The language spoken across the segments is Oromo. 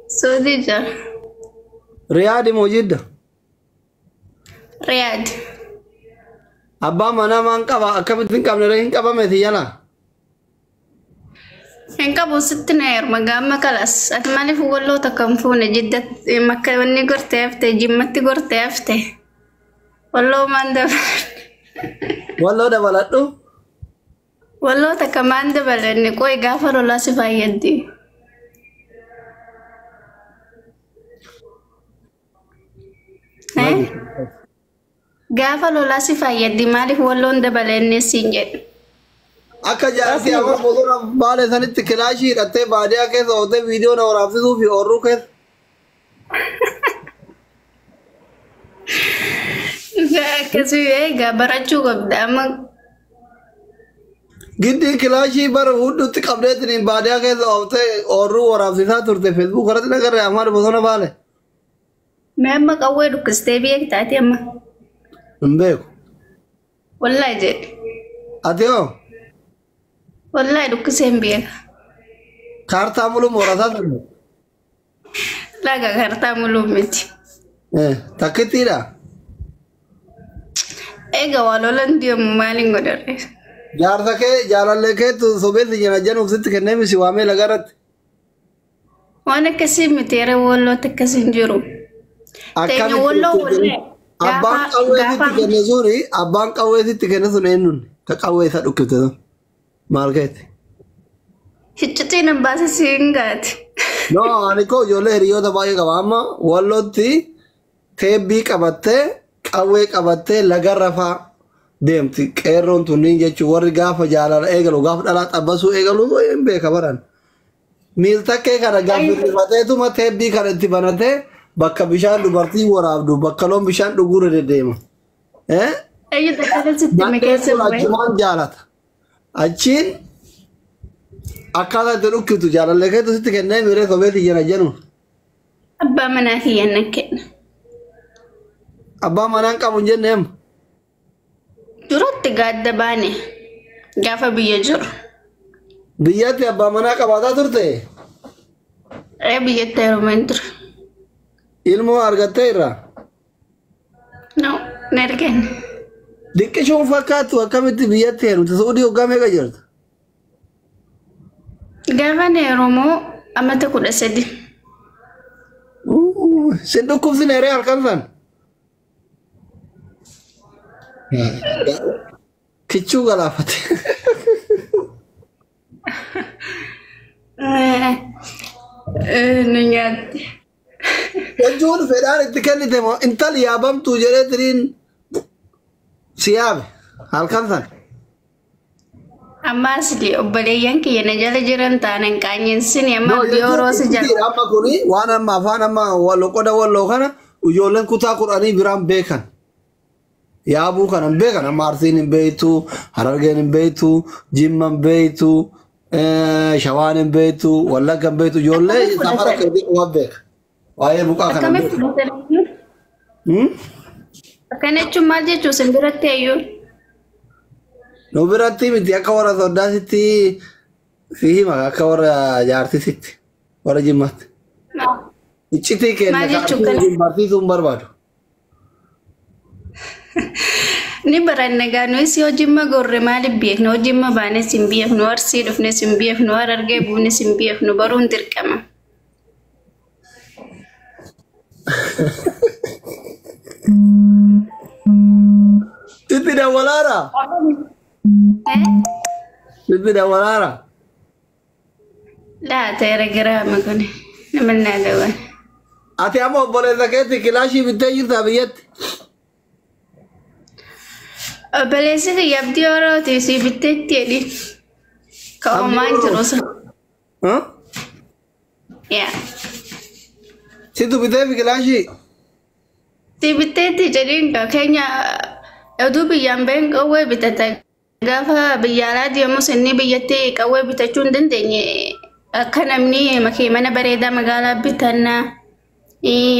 سعودي جا رياض موجودة رياض أبا منا مان كبا كم نرين كبا متيانا إنك بوستنا ير مقام كلاس أتمنى في والله تكمفون جدة مكة وني قرتيفته جمتي قرتيفته والله ما ندب والله ده بلده والله تكمان دبل إني كوي غافر ولا سفايدي غافر ولا سفايدي مالي والله دبل إني سينجت akka jaartii amma bosona baale sanitti kilaashii hidhattee baadiyaa keessa ooltee viidiyoo na waraabsisuu fi oorruu keessa. Akkasii egaa barachuu qabda amma Giddii kilaashii bara hundutti qabdeetiin baadiyaa keessa ooltee oorruu waraabsisaa turte feesbuuk irratti nagarree ammaan bosona baale. mee amma qawwee dhukkistee beektaati amma Hin beeku. wallaahi jedhe Ati hoo wallaahi dhukkisee hin beeka kaartaa muluu moorataa turte. laga kartaa muluu miti Takkittiidha. egaa waa lolan deemu maaliin godharre Jaarsa kee jaalallee keetu sobeessi jina januuf sitti kennee misi waamee lagarratti. waan akkasii miti yeroo walloota akkasii hin jiru teenya walloo wallee Abbaan qawwee sitti kenne suni abbaan qawwee sitti kenne sun eenyuun ka qawwee isa dhukkifte sun maal keetti? hiccitiin hin baase siin gaati No ani koo ijoollee hiriyoota baay'ee qaba amma wallootti teebbii qabattee qawwee qabattee lagarra faa deemti qeerroon tunniin jechuun warri gaafa jaalala eegalu gaafa dhalaa xabbasuu eegalu hin beeka baran. Miiltakkee kana gaaffifateetuma teebbii kana itti banatee bakka bishaan dubartii waraabdu bakka loon bishaan dhuguura deddeema. ayyu takkata sitti mikeessa bu'e Achumaan jaalata. Achiin akkaataa itti dhukkitu jaalallee keetu sitti kennee miiree sobeetti jena jennu. abbaa manaa kiyyanna kenna Abbaa manaan qabu hin jenneem. duratti gaadda baane gaafa biyya jiru Biyyatti abbaa manaa qabaataa turte biyyatti heerumaan ture ilmoo argattee irraa. no hin argine Diqqishuun fakkaattu akkamitti biyyatti heerumte suudii hoggaa meeqa jirta? gaafa heerumoo amata 13 Sin dhukkubsin heree halkan san. Kichuu galaafate. ni nyaatti Jechuun fedhaan itti kennite moo intali yaabamtuu jedhee tiriin si yaabe halkan san. ammaas obboleeyyan kiyya na jala jiran taanan qaanyinsini amma biyooroo si jala Amma kuni waan amma afaan amma loqoda walloo kana ijoolleen kutaa kudhanii biraan beekan. Yaabuu kana hin beekan amma Arsiin hin beektu, Harargeen hin beektu, Jimma hin beektu, Shawaan hin beektu, Wallagga hin beektu ijoollee safara keetii waan beeka. Waa'ee buqaa kana akkamitti fudhatanii akkana jechuun maal jechuu sin biratti ayyuu Nu biratti miti akka warra soddaasitti si hima akka warra jaartisitti warra jimmaatti. Iccitii kenna Maal jechuun kaartii barsiisuu hin barbaadu. ni baranna gaanu isi hojimma gorre maaliif beeknu hojimma baanes hin beeknu arsii dhufnes hin beeknu harargee buunes hin beeknu baruun dirqama Itti dawwalaara. Itti dawwalaara. laa ta'eera giraama kun namannaa gaban Ati amma obboleessa keetti kilaashii bittee jirta biyyatti. obboleessi kiyya abdii horooti si bitteetti jedhi ka'oomaan jiru sun yaa Situ bitee fi kilaashii. si bitteetti jedhiin ka keenya oduu biyyaan ba'een qawwee bitata gaafa biyya alaa deemus inni biyyatti qawwee bitachuu hin dandeenye akka namni mana bareedaa magaalaa bitannaa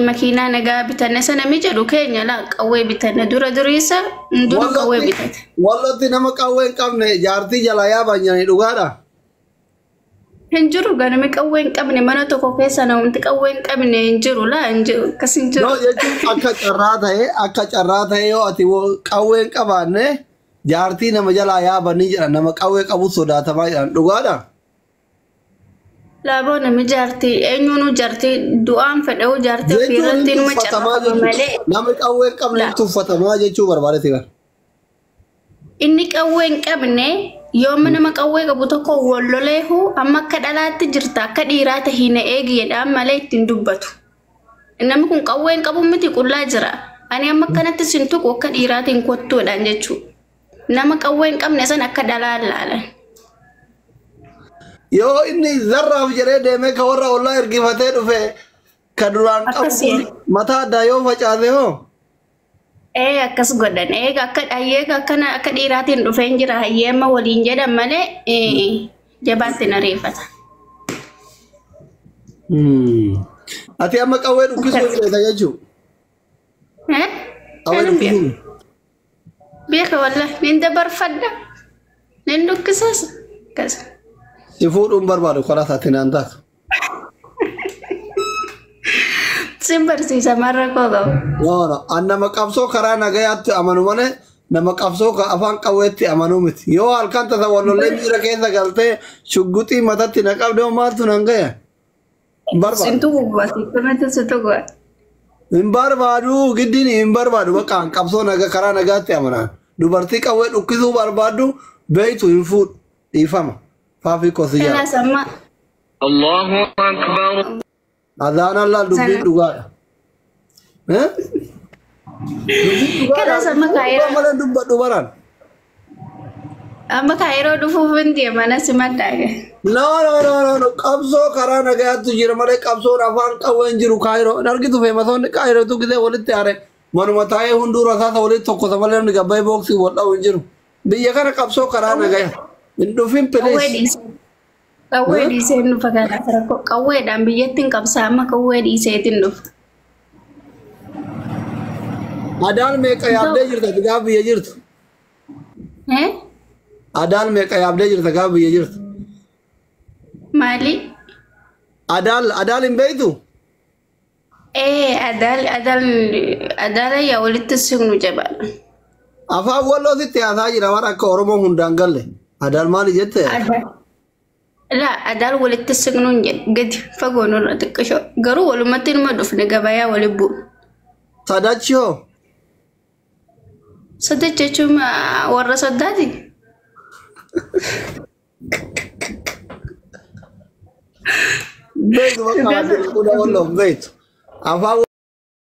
makiinaa nagaa bitanna sana mi jedhu keenya laa qawwee bitanna dura duriisa dura qawwee bitata Wallatti nama qawwee hin qabne jaartii jalaa yaaban jiranii dhugaadha. Hinjiru ganame qawween qabne mana tokko keessa namni qawween qabne hinjiru la hinjiru akkas hinjiru. No jechuun akka carraa ta'e yoo ati qawween qabaanne jaartii nama jalaa yaabanii jedhan nama qawwee qabu sodaatamaa jedhan dhugaadha. Laaboo nami jaartii eenyuunu jaartii du'aan fedhuu jaartii ofirratti numa carraa malee. Namni qawwee qabne tuffatamaa jechuu barbaadate kan. Inni qawween qabne yooma nama qawwee qabu tokko walloleehu amma akka dhalaatti jirta akka dhiiraa tahina eegiyedhaan malee ittiin dubbatu. Namni kun qawween qabu miti qullaa jira. Ani amma kanatti sin tuqu akka dhiiraatiin kottuudhaan jechuudha. Nama qawween qabne san akka dhalaa laalan. Yoo inni zarraaf jedhee deemee ka warra ollaa ergifatee dhufe ka duraan qabu mataa addaa yoo facaase hoo? Akkas godhan akka dhayyeeka akkana akka dhiiraatiin dhufeen jira hayyeema waliin jedhan malee jabaatti na reeffata. Ati amma qawwee dhukkisuu feeta jechuudha. Qawwee dhukkisuu. Beeka wallah nin dabarfadha nin dhukkisas akkas. Si fuudhuun barbaadu karaa isaatti naan ta'a. Simbarsiisa marra koo qabu. No, nama qabsoo karaa nagayaatti amanu malee nama qabsoo afaan qawweetti amanu miti. Yoo halkan tasa wallollee miira keessa galtee shugguxii matatti na qabdee maaltu nan gaya? Sintu gubbaati kumatti sintu gubba. Hin barbaadu giddiin hin barbaadu bakka qabsoo karaa nagaatti amanaan. Dubartii qawwee dhukkisuu barbaadu beeytu hin fuudhu dhiifama. Faafii kosiyyaa. Kana samma. Allahu Akbar. Adaan Allah dubbiin dhugaadha. Kana samma kaayiroo. Malee dubbadhu baran. Amma kaayiroo dhufuuf hin deemana simadhaa. No. Qabsoo karaa nagayaatti jira malee qabsoon afaan qawween jiru kaayiroo. Argitu feematoonni kaayiroo tuqisee walitti aare. Manuma taa'ee hunduura isaasa walitti tokkosa malee namni gabbay booksii waldhaa'u hin jiru. Biyya kana qabsoo karaa nagaya. Hin dhufin pilees. Qawwee dhiisee dhufa kanaaf rakkoo qawweedhaan biyyattiin qabsaa amma qawwee dhiiseetiin dhufa. Adaan meeqa yaabdee jirta gaafa biyya jirtu? Adaan meeqa yaabdee jirta gaafa biyya jirtu? Maali? Adaal hin beektu? Adaala yaa walitti signu jabaadha. Afaan wallootitti haasaa jira waan akka Oromoo hundaan galle. Adaal maali jette? Adaal walitti signuun jedhe gadi fagoon irra xiqqishoo garuu walumatti numa dhufne gabayaa wali bu'u. Sadachi hoo? Sadachi jechuun warra soddaati. Beektu bakka adda walloof beektu. Afaan